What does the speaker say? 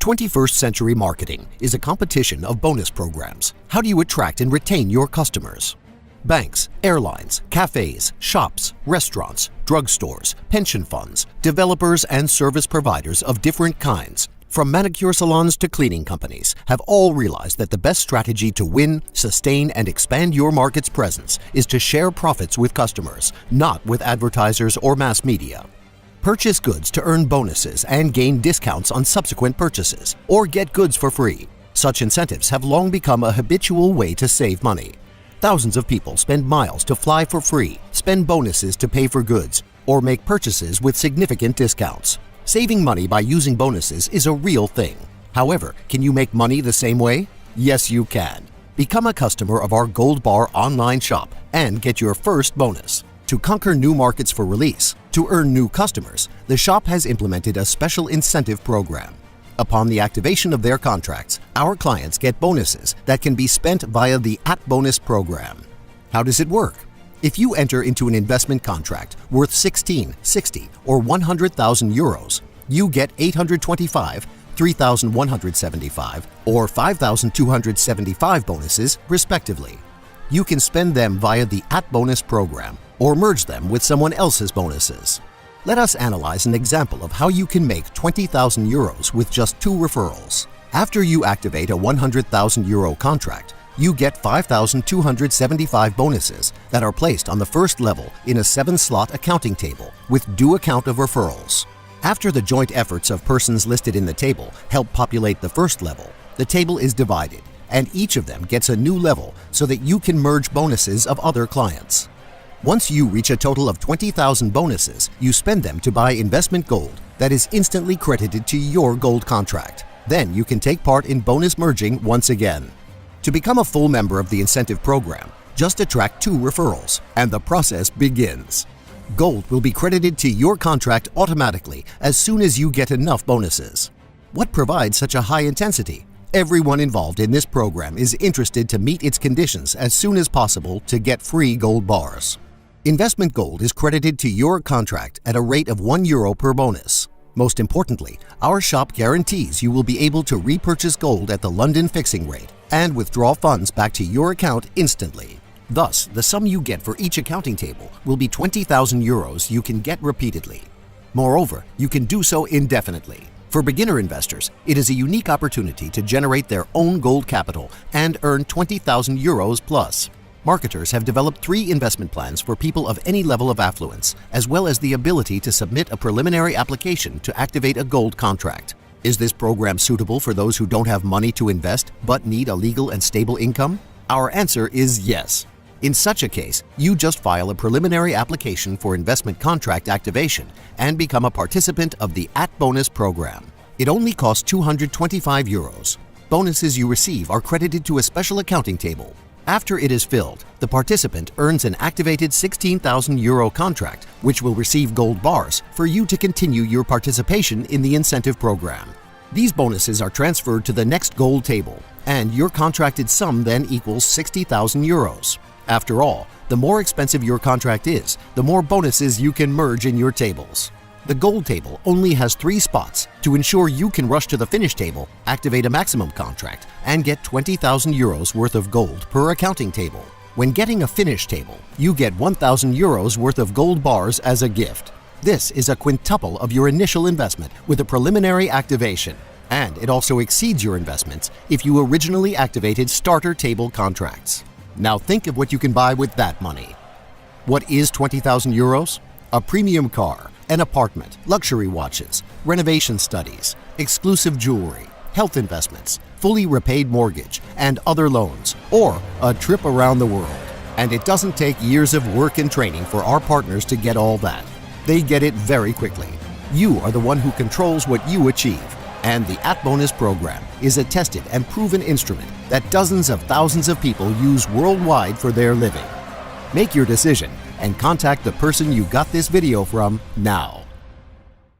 21st Century Marketing is a competition of bonus programs. How do you attract and retain your customers? Banks, airlines, cafes, shops, restaurants, drugstores, pension funds, developers, and service providers of different kinds, from manicure salons to cleaning companies, have all realized that the best strategy to win, sustain, and expand your market's presence is to share profits with customers, not with advertisers or mass media. Purchase goods to earn bonuses and gain discounts on subsequent purchases, or get goods for free. Such incentives have long become a habitual way to save money. Thousands of people spend miles to fly for free, spend bonuses to pay for goods, or make purchases with significant discounts. Saving money by using bonuses is a real thing. However, can you make money the same way? Yes, you can. Become a customer of our Gold Bar online shop and get your first bonus. To conquer new markets for release, to earn new customers, the shop has implemented a special incentive program. Upon the activation of their contracts, our clients get bonuses that can be spent via the @Bonus program. How does it work? If you enter into an investment contract worth 16, 60, or 100,000 euros, you get 825, 3,175, or 5,275 bonuses, respectively. You can spend them via the @Bonus program or merge them with someone else's bonuses. Let us analyze an example of how you can make 20,000 euros with just 2 referrals. After you activate a 100,000 euro contract, you get 5,275 bonuses that are placed on the first level in a 7-slot accounting table with due account of referrals. After the joint efforts of persons listed in the table help populate the first level, the table is divided, and each of them gets a new level so that you can merge bonuses of other clients. Once you reach a total of 20,000 bonuses, you spend them to buy investment gold that is instantly credited to your gold contract. Then you can take part in bonus merging once again. To become a full member of the incentive program, just attract 2 referrals, and the process begins. Gold will be credited to your contract automatically as soon as you get enough bonuses. What provides such a high intensity? Everyone involved in this program is interested to meet its conditions as soon as possible to get free gold bars. Investment gold is credited to your contract at a rate of €1 per bonus. Most importantly, our shop guarantees you will be able to repurchase gold at the London fixing rate and withdraw funds back to your account instantly. Thus, the sum you get for each accounting table will be 20,000 euros you can get repeatedly. Moreover, you can do so indefinitely. For beginner investors, it is a unique opportunity to generate their own gold capital and earn 20,000 euros plus. Marketers have developed 3 investment plans for people of any level of affluence, as well as the ability to submit a preliminary application to activate a gold contract. Is this program suitable for those who don't have money to invest but need a legal and stable income? Our answer is yes. In such a case, you just file a preliminary application for investment contract activation and become a participant of the @Bonus program. It only costs 225 euros. Bonuses you receive are credited to a special accounting table. After it is filled, the participant earns an activated 16,000 euro contract, which will receive gold bars for you to continue your participation in the incentive program. These bonuses are transferred to the next gold table, and your contracted sum then equals 60,000 euros. After all, the more expensive your contract is, the more bonuses you can merge in your tables. The gold table only has 3 spots to ensure you can rush to the finish table, activate a maximum contract, and get 20,000 euros worth of gold per accounting table. When getting a finish table, you get 1,000 euros worth of gold bars as a gift. This is a quintuple of your initial investment with a preliminary activation, and it also exceeds your investments if you originally activated starter table contracts. Now think of what you can buy with that money. What is 20,000 euros? A premium car, an apartment, luxury watches, renovation studies, exclusive jewelry, health investments, fully repaid mortgage, and other loans, or a trip around the world. And it doesn't take years of work and training for our partners to get all that. They get it very quickly. You are the one who controls what you achieve. And the @Bonus program is a tested and proven instrument that dozens of thousands of people use worldwide for their living. Make your decision and contact the person you got this video from now.